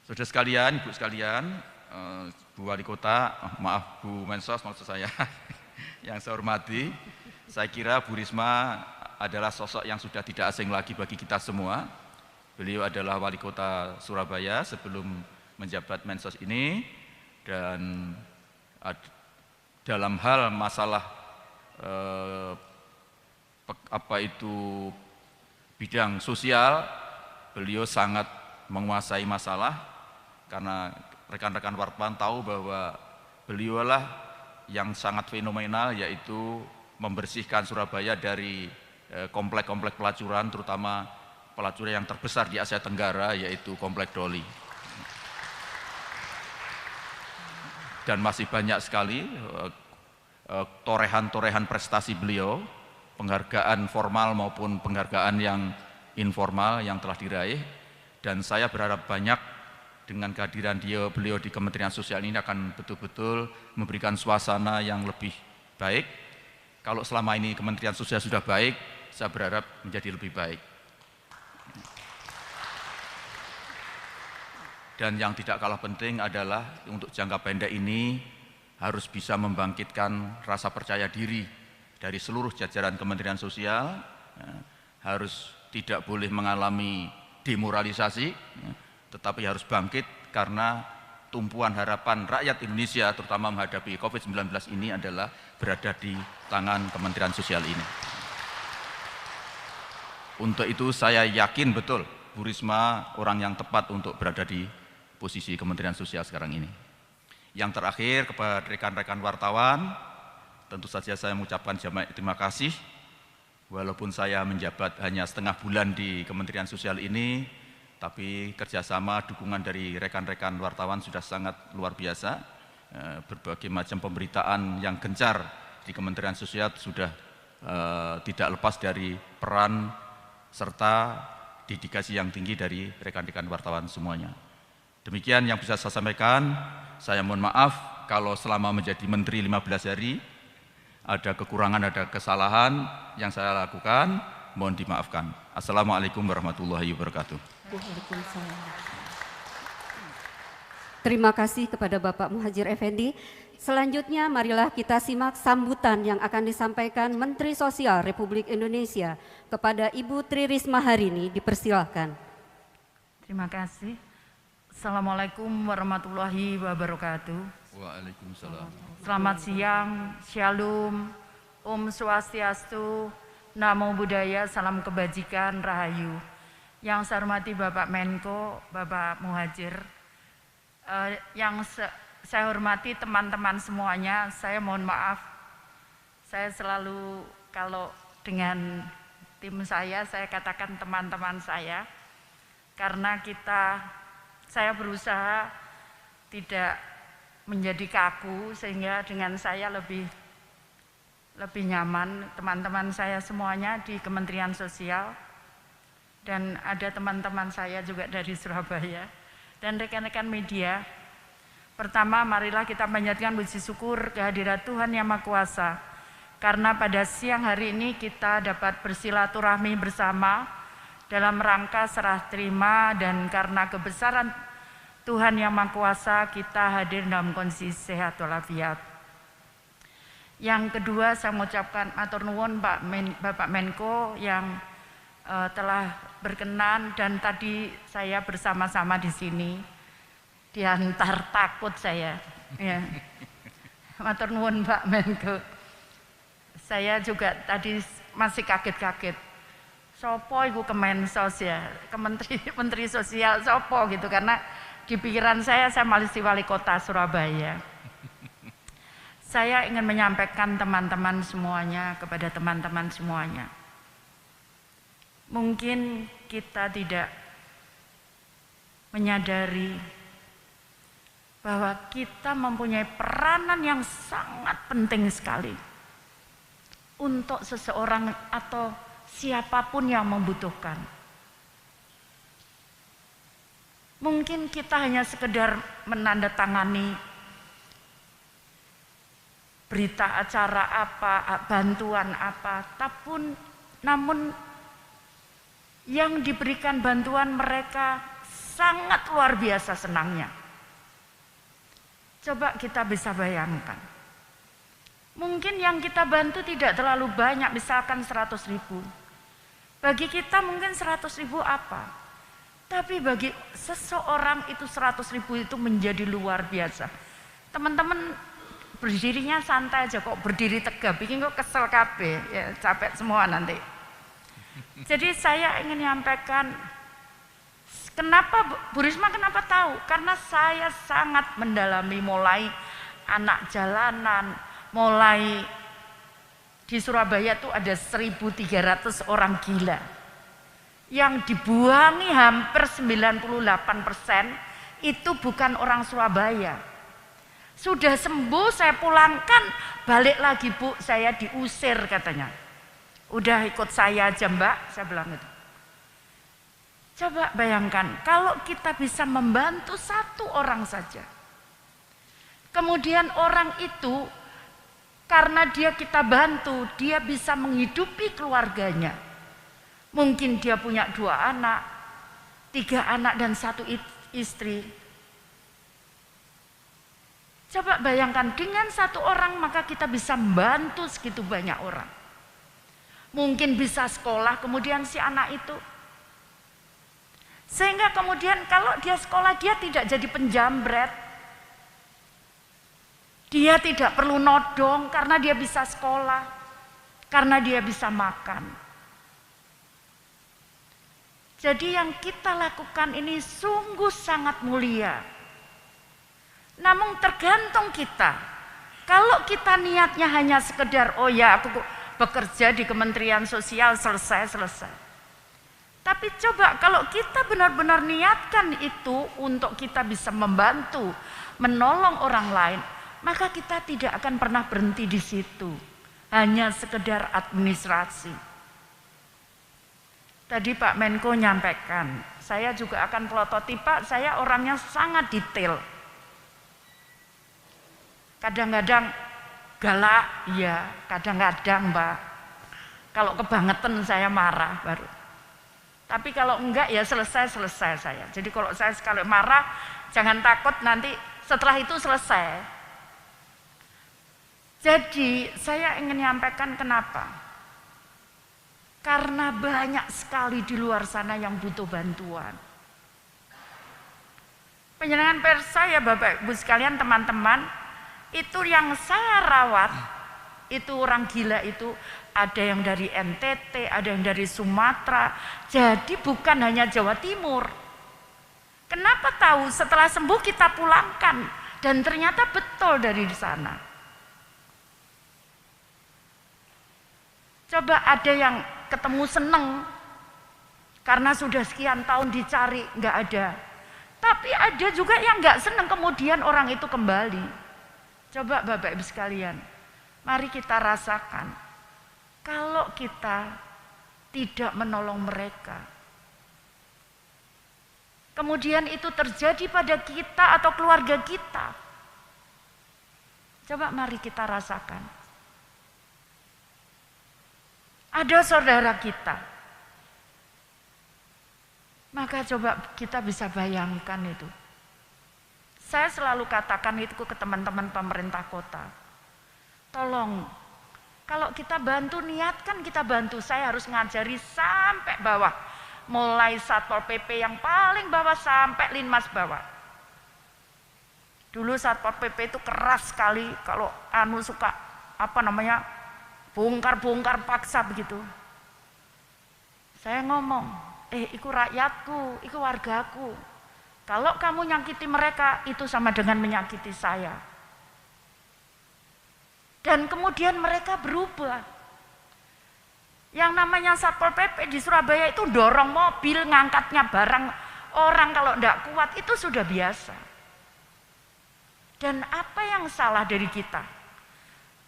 Saudara sekalian, Ibu sekalian, Bu Wali Kota, maaf Bu Mensos maksud saya, yang saya hormati, saya kira Bu Risma adalah sosok yang sudah tidak asing lagi bagi kita semua. Beliau adalah Wali Kota Surabaya sebelum menjabat Mensos ini, dan dalam hal masalah bidang sosial, beliau sangat menguasai masalah, karena rekan-rekan wartawan tahu bahwa beliaulah yang sangat fenomenal, yaitu membersihkan Surabaya dari komplek-komplek pelacuran, terutama pelacuran yang terbesar di Asia Tenggara, yaitu Komplek Doli. Dan masih banyak sekali torehan-torehan prestasi beliau, penghargaan formal maupun penghargaan yang informal yang telah diraih. Dan saya berharap banyak dengan kehadiran beliau di Kementerian Sosial ini akan betul-betul memberikan suasana yang lebih baik. Kalau selama ini Kementerian Sosial sudah baik, saya berharap menjadi lebih baik. Dan yang tidak kalah penting adalah untuk jangka pendek ini harus bisa membangkitkan rasa percaya diri dari seluruh jajaran Kementerian Sosial, harus tidak boleh mengalami demoralisasi, tetapi harus bangkit, karena tumpuan harapan rakyat Indonesia terutama menghadapi COVID-19 ini adalah berada di tangan Kementerian Sosial ini. Untuk itu saya yakin betul Bu Risma orang yang tepat untuk berada di posisi Kementerian Sosial sekarang ini. Yang terakhir, kepada rekan-rekan wartawan, tentu saja saya mengucapkan terima kasih. Walaupun saya menjabat hanya setengah bulan di Kementerian Sosial ini, tapi kerjasama dukungan dari rekan-rekan wartawan sudah sangat luar biasa. Berbagai macam pemberitaan yang gencar di Kementerian Sosial sudah tidak lepas dari peran serta dedikasi yang tinggi dari rekan-rekan wartawan semuanya. Demikian yang bisa saya sampaikan. Saya mohon maaf kalau selama menjadi Menteri 15 hari ada kekurangan, ada kesalahan yang saya lakukan, mohon dimaafkan. Assalamualaikum warahmatullahi wabarakatuh. Terima kasih kepada Bapak Muhadjir Effendi. Selanjutnya marilah kita simak sambutan yang akan disampaikan Menteri Sosial Republik Indonesia kepada Ibu Tri Risma hari ini. Dipersilahkan. Terima kasih. Assalamualaikum warahmatullahi wabarakatuh. Waalaikumsalam. Selamat siang, Shalom, Om Swastiastu, Namo Buddhaya, Salam Kebajikan, Rahayu. Yang saya hormati Bapak Menko, Bapak Muhadjir, saya hormati teman-teman semuanya. Saya mohon maaf, saya selalu kalau dengan tim saya katakan teman-teman saya, karena saya berusaha tidak menjadi kaku, sehingga dengan saya lebih nyaman. Teman-teman saya semuanya di Kementerian Sosial, dan ada teman-teman saya juga dari Surabaya, dan rekan-rekan media. Pertama, marilah kita panjatkan puji syukur kehadirat Tuhan Yang Maha Kuasa, karena pada siang hari ini kita dapat bersilaturahmi bersama dalam rangka serah terima, dan karena kebesaran Tuhan Yang Maha Kuasa kita hadir dalam kondisi sehat walafiat. Yang kedua, saya mengucapkan matur nuwun Bapak Menko yang telah berkenan, dan tadi saya bersama-sama di sini diantar takut saya. Ya. Matur nuwun Pak Menko. Saya juga tadi masih kaget-kaget. Sopo iku Kemensos ya, Menteri Sosial sopo gitu, karena di pikiran saya masih Wali Kota Surabaya. Saya ingin menyampaikan teman-teman semuanya, kepada teman-teman semuanya. Mungkin kita tidak menyadari bahwa kita mempunyai peranan yang sangat penting sekali untuk seseorang atau siapapun yang membutuhkan. Mungkin kita hanya sekedar menandatangani berita acara apa, bantuan apa, namun yang diberikan bantuan mereka sangat luar biasa senangnya. Coba kita bisa bayangkan. Mungkin yang kita bantu tidak terlalu banyak, misalkan 100.000. Bagi kita mungkin 100.000 apa? Tapi bagi seseorang itu 100.000 itu menjadi luar biasa. Teman-teman berdirinya santai aja, kok berdiri tegap, bikin kok kesel kabeh, ya capek semua nanti. Jadi saya ingin menyampaikan, kenapa Bu Risma kenapa tahu? Karena saya sangat mendalami mulai anak jalanan, mulai di Surabaya tuh ada 1.300 orang gila yang dibuangi hampir 98% itu bukan orang Surabaya. Sudah sembuh saya pulangkan, balik lagi Bu, saya diusir katanya. Udah ikut saya aja Mbak, saya bilang itu. Coba bayangkan kalau kita bisa membantu satu orang saja. Kemudian orang itu karena dia kita bantu, dia bisa menghidupi keluarganya. Mungkin dia punya 2 anak, 3 anak dan 1 istri. Coba bayangkan dengan 1 orang maka kita bisa membantu segitu banyak orang. Mungkin bisa sekolah kemudian si anak itu. Sehingga kemudian kalau dia sekolah dia tidak jadi penjambret. Dia tidak perlu nodong karena dia bisa sekolah. Karena dia bisa makan. Jadi yang kita lakukan ini sungguh sangat mulia. Namun tergantung kita. Kalau kita niatnya hanya sekedar, oh ya aku bekerja di Kementerian Sosial selesai. Tapi coba kalau kita benar-benar niatkan itu untuk kita bisa membantu, menolong orang lain, maka kita tidak akan pernah berhenti di situ. Hanya sekedar administrasi. Tadi Pak Menko nyampaikan, saya juga akan pelototi Pak, saya orangnya sangat detail. Kadang-kadang galak, ya kadang-kadang Mbak. Kalau kebangetan saya marah baru. Tapi kalau enggak ya selesai saya. Jadi kalau saya sekali marah, jangan takut nanti setelah itu selesai. Jadi saya ingin menyampaikan kenapa. Karena banyak sekali di luar sana yang butuh bantuan. Penjenengan pers saya Bapak Ibu sekalian teman-teman, itu yang saya rawat, itu orang gila itu ada yang dari NTT, ada yang dari Sumatera. Jadi bukan hanya Jawa Timur. Kenapa tahu? Setelah sembuh kita pulangkan dan ternyata betul dari sana. Coba ada yang ketemu seneng karena sudah sekian tahun dicari nggak ada. Tapi ada juga yang nggak seneng kemudian orang itu kembali. Coba Bapak Ibu sekalian, mari kita rasakan. Kalau kita tidak menolong mereka, kemudian itu terjadi pada kita atau keluarga kita. Coba mari kita rasakan. Ada saudara kita. Maka coba kita bisa bayangkan itu. Saya selalu katakan itu ke teman-teman pemerintah kota. Tolong, kalau kita bantu, niatkan kita bantu. Saya harus ngajari sampai bawah. Mulai Satpol PP yang paling bawah sampai Linmas bawah. Dulu Satpol PP itu keras sekali kalau suka bongkar-bongkar paksa begitu. Saya ngomong, iku rakyatku, iku wargaku. Kalau kamu nyakiti mereka, itu sama dengan menyakiti saya. Dan kemudian mereka berubah. Yang namanya Satpol PP di Surabaya itu dorong mobil, ngangkatnya barang orang kalau tidak kuat, itu sudah biasa. Dan apa yang salah dari kita?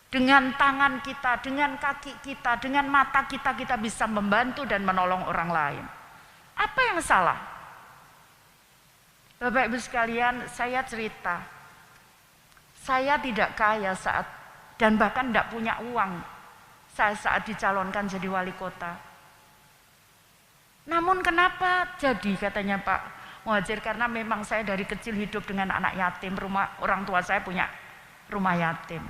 Dengan tangan kita, dengan kaki kita, dengan mata kita, kita bisa membantu dan menolong orang lain. Apa yang salah? Bapak Ibu sekalian, saya cerita. Saya tidak kaya dan bahkan tidak punya uang saat dicalonkan jadi wali kota. Namun kenapa jadi katanya Pak Muhajir karena memang saya dari kecil hidup dengan anak yatim, orang tua saya punya rumah yatim.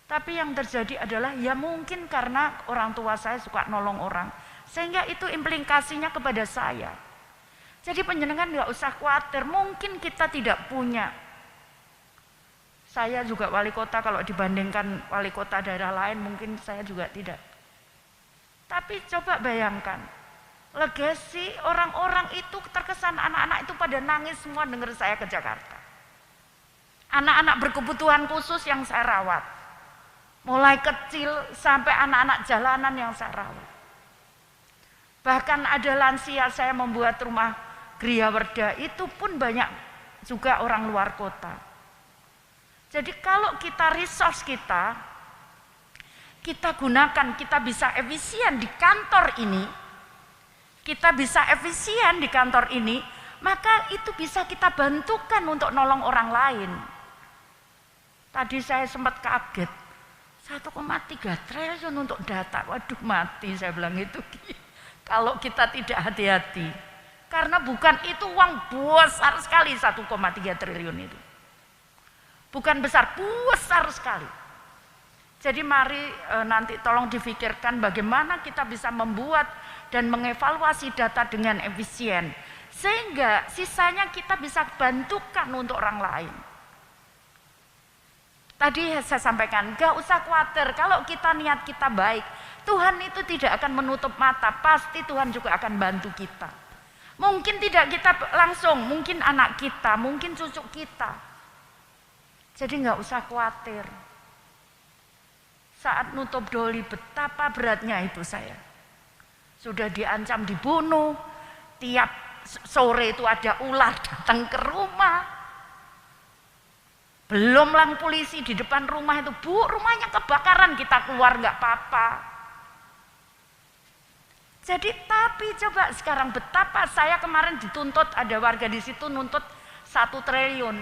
Tapi yang terjadi adalah ya mungkin karena orang tua saya suka nolong orang, sehingga itu implikasinya kepada saya. Jadi panjenengan nggak usah khawatir, mungkin kita tidak punya. Saya juga wali kota, kalau dibandingkan wali kota daerah lain mungkin saya juga tidak. Tapi coba bayangkan, legasi orang-orang itu terkesan anak-anak itu pada nangis semua dengar saya ke Jakarta. Anak-anak berkebutuhan khusus yang saya rawat. Mulai kecil sampai anak-anak jalanan yang saya rawat. Bahkan ada lansia, saya membuat rumah Gria Werda, itu pun banyak juga orang luar kota. Jadi kalau kita resource kita gunakan, kita bisa efisien di kantor ini, maka itu bisa kita bantukan untuk nolong orang lain. Tadi saya sempat kaget, 1,3 triliun untuk data, waduh mati saya bilang itu. Kalau kita tidak hati-hati, karena bukan itu uang besar sekali 1,3 triliun itu. Bukan besar, besar sekali. Jadi mari nanti tolong difikirkan bagaimana kita bisa membuat dan mengevaluasi data dengan efisien. Sehingga sisanya kita bisa bantukan untuk orang lain. Tadi saya sampaikan, gak usah khawatir kalau kita niat kita baik. Tuhan itu tidak akan menutup mata, pasti Tuhan juga akan bantu kita. Mungkin tidak kita langsung, mungkin anak kita, mungkin cucu kita. Jadi gak usah khawatir. Saat nutup doli betapa beratnya itu saya. Sudah diancam dibunuh, tiap sore itu ada ular datang ke rumah. Belum lang polisi di depan rumah itu, Bu, rumahnya kebakaran, kita keluar nggak apa-apa. Jadi tapi coba sekarang betapa saya kemarin dituntut, ada warga di situ nuntut 1 triliun.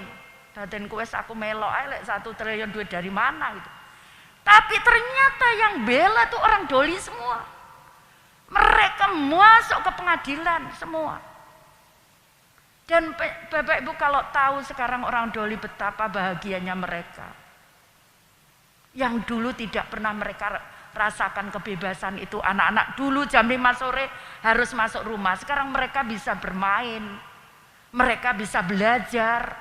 Daden kuwes aku melok ae lek 1 triliun duit dari mana gitu. Tapi ternyata yang bela tuh orang doli semua. Mereka masuk ke pengadilan semua. Dan Bapak Ibu kalau tahu sekarang orang doli betapa bahagianya mereka. Yang dulu tidak pernah mereka rasakan kebebasan itu. Anak-anak dulu jam 5 sore harus masuk rumah. Sekarang mereka bisa bermain. Mereka bisa belajar.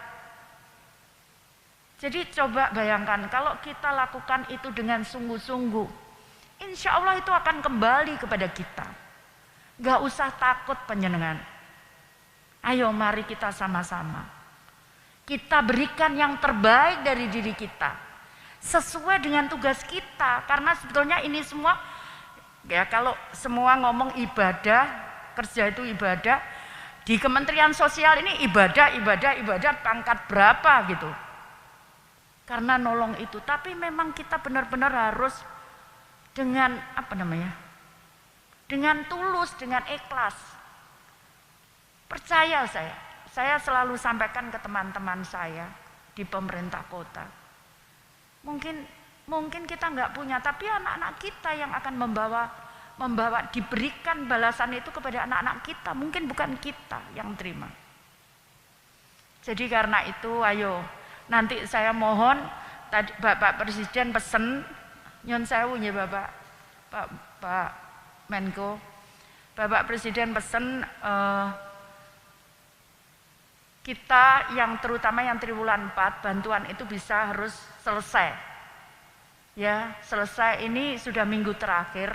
Jadi coba bayangkan kalau kita lakukan itu dengan sungguh-sungguh, insya Allah itu akan kembali kepada kita. Gak usah takut panjenengan. Ayo mari kita sama-sama. Kita berikan yang terbaik dari diri kita. Sesuai dengan tugas kita. Karena sebetulnya ini semua, ya kalau semua ngomong ibadah, kerja itu ibadah. Di Kementerian Sosial ini ibadah pangkat berapa gitu. Karena nolong itu, tapi memang kita benar-benar harus dengan dengan tulus, dengan ikhlas. Percaya saya selalu sampaikan ke teman-teman saya di pemerintah kota. Mungkin kita nggak punya, tapi anak-anak kita yang akan membawa diberikan balasan itu kepada anak-anak kita. Mungkin bukan kita yang terima. Jadi karena itu, ayo. Nanti saya mohon tadi Bapak Presiden pesen nyon sewu ya Pak Menko. Bapak Presiden pesen kita yang terutama yang triwulan 4 bantuan itu bisa harus selesai. Ya, selesai ini sudah minggu terakhir.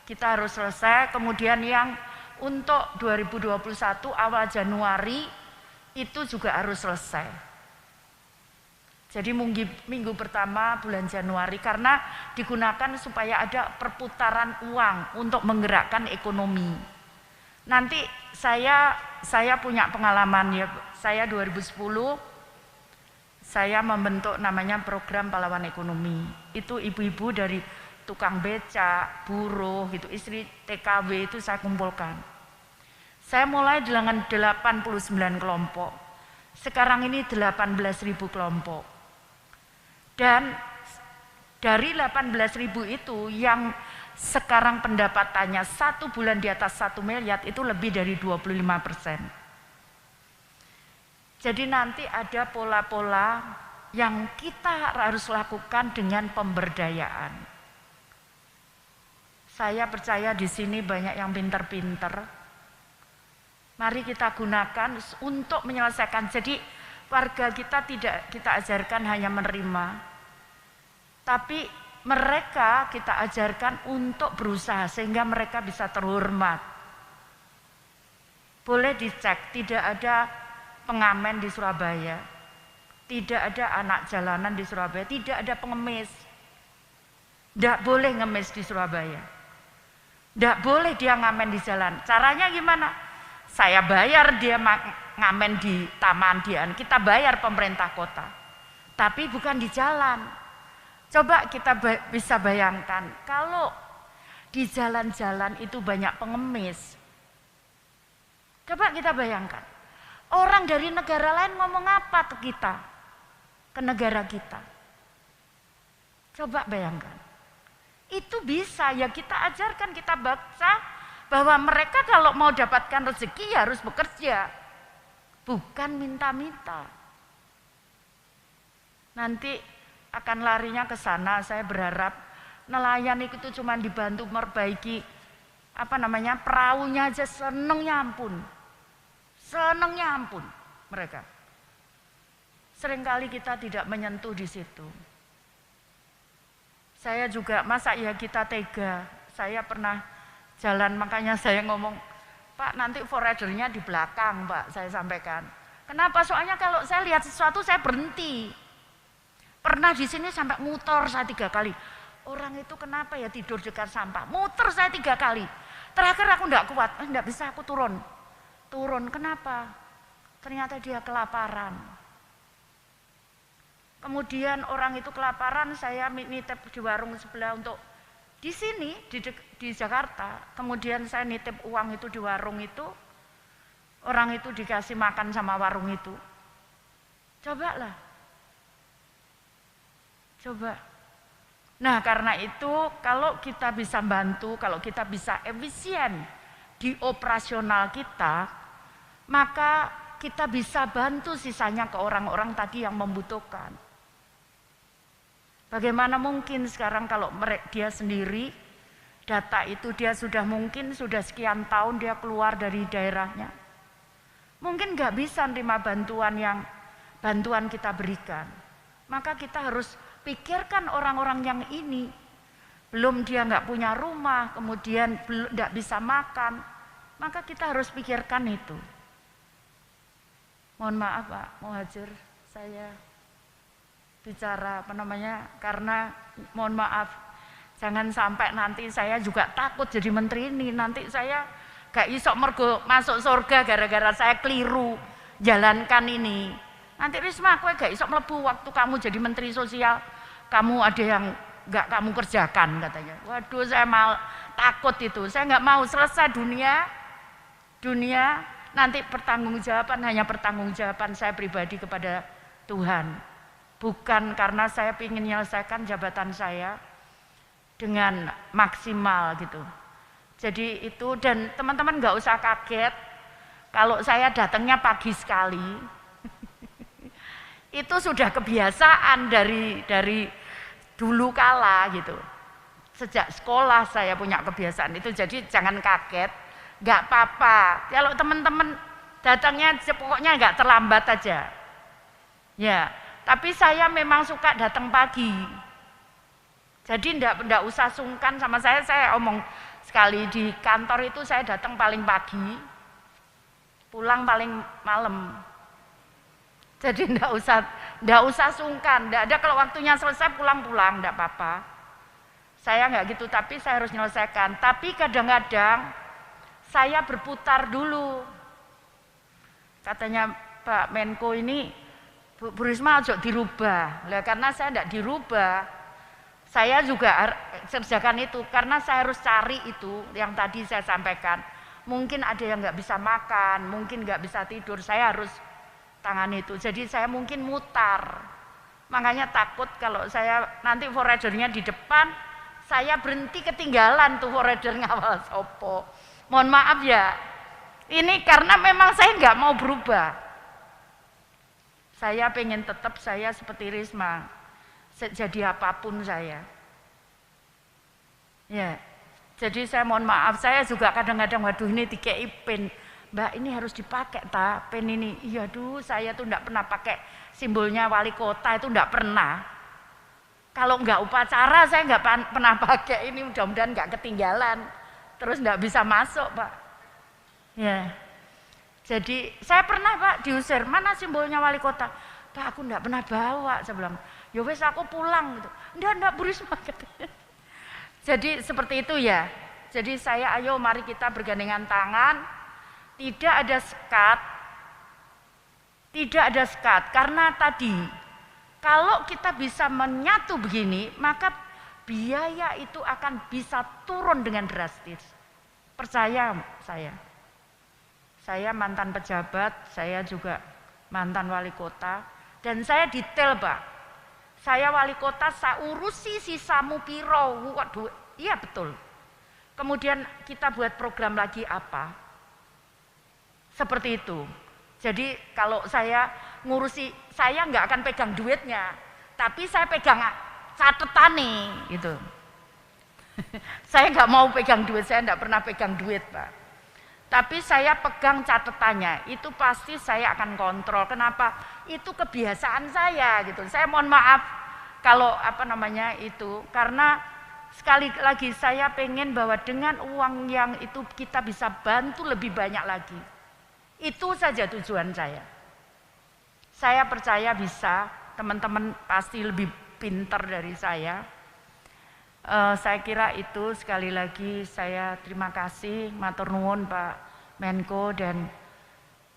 Kita harus selesai, kemudian yang untuk 2021 awal Januari itu juga harus selesai. Jadi minggu pertama bulan Januari karena digunakan supaya ada perputaran uang untuk menggerakkan ekonomi. Nanti saya punya pengalaman ya, saya 2010 saya membentuk namanya program pahlawan ekonomi. Itu ibu-ibu dari tukang becak, buruh gitu, istri TKW itu saya kumpulkan. Saya mulai dengan 89 kelompok. Sekarang ini 18.000 kelompok. Dan dari 18.000 itu yang sekarang pendapatannya 1 bulan di atas 1 miliar itu lebih dari 25%. Jadi nanti ada pola-pola yang kita harus lakukan dengan pemberdayaan. Saya percaya di sini banyak yang pinter-pinter. Mari kita gunakan untuk menyelesaikan. Jadi warga kita tidak kita ajarkan hanya menerima, tapi mereka kita ajarkan untuk berusaha sehingga mereka bisa terhormat. Boleh dicek, tidak ada pengamen di Surabaya, tidak ada anak jalanan di Surabaya, tidak ada pengemis. Tidak boleh ngemis di Surabaya, tidak boleh dia ngamen di jalan. Caranya gimana? Saya bayar dia ngamen di Taman Dian, kita bayar pemerintah kota, tapi bukan di jalan. Coba kita bisa bayangkan kalau di jalan-jalan itu banyak pengemis. Coba kita bayangkan. Orang dari negara lain ngomong apa ke kita? Ke negara kita. Coba bayangkan. Itu bisa ya kita ajarkan, kita baca bahwa mereka kalau mau dapatkan rezeki ya harus bekerja. Bukan minta-minta. Nanti akan larinya ke sana, saya berharap nelayan itu cuma dibantu memperbaiki perahunya aja senengnya ampun. Senengnya ampun mereka. Seringkali kita tidak menyentuh di situ. Saya juga, masa ya kita tega. Saya pernah jalan, makanya saya ngomong, Pak nanti foradernya di belakang Pak, saya sampaikan. Kenapa? Soalnya kalau saya lihat sesuatu saya berhenti. Pernah di sini sampai muter saya 3 kali. Orang itu kenapa ya tidur dekat sampah? Muter saya 3 kali. Terakhir aku enggak kuat, enggak bisa aku turun. Turun, kenapa? Ternyata dia kelaparan. Kemudian orang itu kelaparan, saya nitip di warung sebelah untuk di sini, di Jakarta. Kemudian saya nitip uang itu di warung itu, orang itu dikasih makan sama warung itu. Cobalah. Coba. Nah karena itu kalau kita bisa bantu, kalau kita bisa efisien di operasional kita, maka kita bisa bantu sisanya ke orang-orang tadi yang membutuhkan. Bagaimana mungkin sekarang kalau dia sendiri, data itu dia sudah mungkin sudah sekian tahun dia keluar dari daerahnya. Mungkin nggak bisa nerima bantuan kita berikan. Maka kita harus pikirkan orang-orang yang ini. Belum dia nggak punya rumah, kemudian nggak bisa makan. Maka kita harus pikirkan itu. Mohon maaf Pak Muhadjir, saya bicara karena mohon maaf, jangan sampai nanti saya juga takut jadi menteri ini, nanti saya gak isok mergo masuk surga gara-gara saya keliru jalankan ini. Nanti Risma aku gak isok mlebu waktu kamu jadi menteri sosial, kamu ada yang gak kamu kerjakan katanya. Waduh saya takut itu, saya gak mau selesai dunia nanti pertanggungjawaban hanya pertanggungjawaban saya pribadi kepada Tuhan, bukan karena saya ingin menyelesaikan jabatan saya dengan maksimal gitu. Jadi itu, dan teman-teman nggak usah kaget kalau saya datangnya pagi sekali. Itu sudah kebiasaan dari dulu kala gitu. Sejak sekolah saya punya kebiasaan itu, jadi jangan kaget. Nggak apa-apa, kalau teman-teman datangnya pokoknya nggak terlambat aja. Ya, tapi saya memang suka datang pagi. Jadi nggak usah sungkan sama saya omong sekali di kantor itu saya datang paling pagi, pulang paling malam. Jadi nggak usah sungkan, nggak ada kalau waktunya selesai pulang-pulang, nggak apa-apa. Saya nggak gitu, tapi saya harus menyelesaikan. Tapi kadang-kadang saya berputar dulu. Katanya Pak Menko ini, Bu Risma ojo dirubah. Lah karena saya tidak dirubah, saya juga kerjakan itu karena saya harus cari itu yang tadi saya sampaikan. Mungkin ada yang nggak bisa makan, mungkin nggak bisa tidur, saya harus tangani itu. Jadi saya mungkin mutar. Makanya takut kalau saya nanti foradernya di depan, saya berhenti ketinggalan tuh forwarder ngawal sopo. Mohon maaf ya, ini karena memang saya nggak mau berubah. Saya pengen tetap saya seperti Risma, jadi apapun saya. Ya, jadi saya mohon maaf, saya juga kadang-kadang waduh ini dikei pen, Mbak ini harus dipakai tak pen ini. Iya duh, saya tuh enggak pernah pakai simbolnya wali kota itu enggak pernah. Kalau enggak upacara saya enggak pernah pakai ini, mudah-mudahan enggak ketinggalan. Terus enggak bisa masuk Pak. Ya, jadi saya pernah Pak diusir, mana simbolnya wali kota? Pak aku enggak pernah bawa, saya bilang. Ya wes aku pulang gitu. Enggak Bu Risma katanya. Jadi seperti itu ya. Jadi saya ayo mari kita bergandengan tangan. Tidak ada sekat karena tadi kalau kita bisa menyatu begini maka biaya itu akan bisa turun dengan drastis. Percaya saya. Saya mantan pejabat, saya juga mantan wali kota dan saya detail Pak. Saya wali kota, saya urusi sisamu piro. Waduh, iya betul. Kemudian kita buat program lagi apa? Seperti itu. Jadi kalau saya ngurusi, saya nggak akan pegang duitnya, tapi saya pegang catatan nih, gitu. Saya nggak mau pegang duit, saya nggak pernah pegang duit Pak. Tapi saya pegang catatannya, itu pasti saya akan kontrol. Kenapa? Itu kebiasaan saya gitu. Saya mohon maaf kalau itu, karena sekali lagi saya pengen bahwa dengan uang yang itu kita bisa bantu lebih banyak lagi. Itu saja tujuan saya. Saya percaya bisa, teman-teman pasti lebih pintar dari saya. Saya kira itu sekali lagi saya terima kasih, matur nuwun Pak Menko dan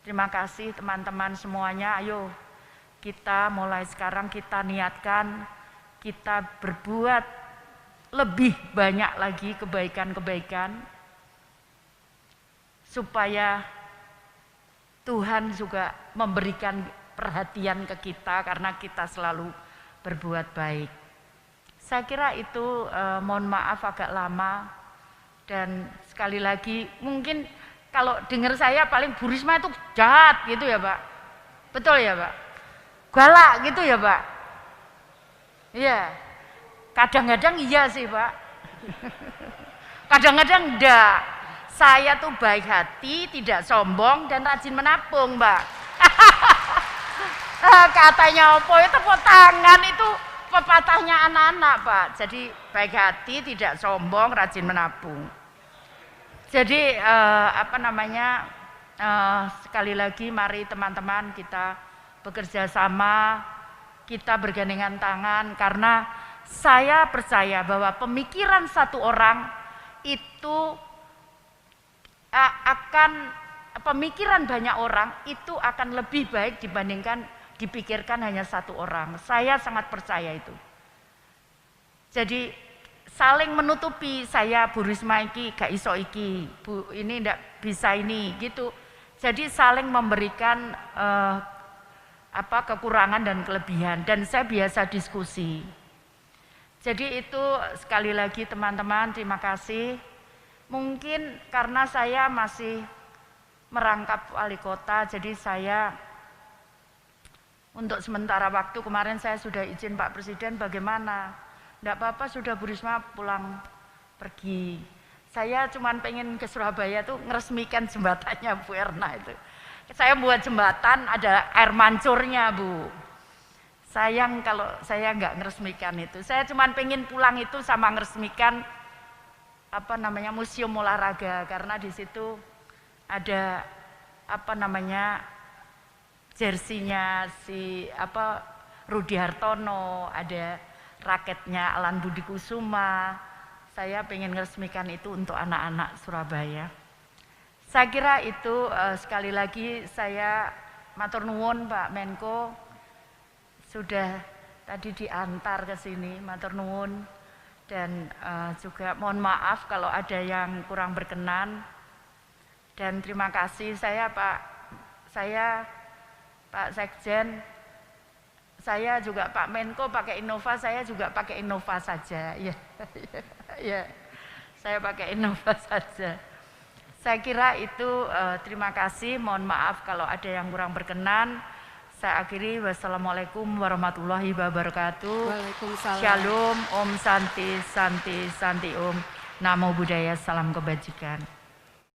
terima kasih teman-teman semuanya. Ayo kita mulai sekarang kita niatkan, kita berbuat lebih banyak lagi kebaikan-kebaikan supaya Tuhan juga memberikan perhatian ke kita karena kita selalu berbuat baik. Saya kira itu mohon maaf agak lama dan sekali lagi mungkin kalau dengar saya paling Bu Risma itu jahat gitu ya Pak. Betul ya Pak? Galak gitu ya Pak? Iya. Kadang-kadang iya sih Pak. Kadang-kadang enggak. Saya tuh baik hati, tidak sombong dan rajin menabung Mbak. Katanya opo itu tepuk tangan itu pepatahnya anak-anak Pak. Jadi baik hati, tidak sombong, rajin menabung. Jadi sekali lagi mari teman-teman kita bekerja sama, kita bergandengan tangan karena saya percaya bahwa pemikiran satu orang itu pemikiran banyak orang itu akan lebih baik dibandingkan dipikirkan hanya satu orang. Saya sangat percaya itu. Jadi saling menutupi, saya Bu Risma iki gak iso iki, Bu ini ndak bisa ini gitu. Jadi saling memberikan kekurangan dan kelebihan dan saya biasa diskusi. Jadi itu sekali lagi teman-teman terima kasih. Mungkin karena saya masih merangkap wali kota, jadi saya untuk sementara waktu kemarin saya sudah izin Pak Presiden bagaimana? Enggak apa-apa sudah Bu Risma pulang pergi. Saya cuma pengen ke Surabaya tuh ngeresmikan jembatannya Bu Erna itu. Saya buat jembatan ada air mancurnya Bu. Sayang kalau saya nggak ngeresmikan itu. Saya cuma pengen pulang itu sama ngeresmikan museum olahraga karena di situ ada jersinya si Rudi Hartono, ada raketnya Alan Budi Kusuma. Saya pengen ngeresmikan itu untuk anak-anak Surabaya. Saya kira itu sekali lagi saya matur nuwun Pak Menko sudah tadi diantar ke sini, matur nuwun. Dan juga mohon maaf kalau ada yang kurang berkenan dan terima kasih Pak Sekjen, saya juga Pak Menko pakai Innova, saya juga pakai Innova saja. Ya, ya, saya pakai Innova saja. Saya kira itu terima kasih. Mohon maaf kalau ada yang kurang berkenan. Saya akhiri. Wassalamualaikum warahmatullahi wabarakatuh. Waalaikumsalam. Shalom, Om Santi, Santi, Santi Om. Namo Buddhaya, salam kebajikan.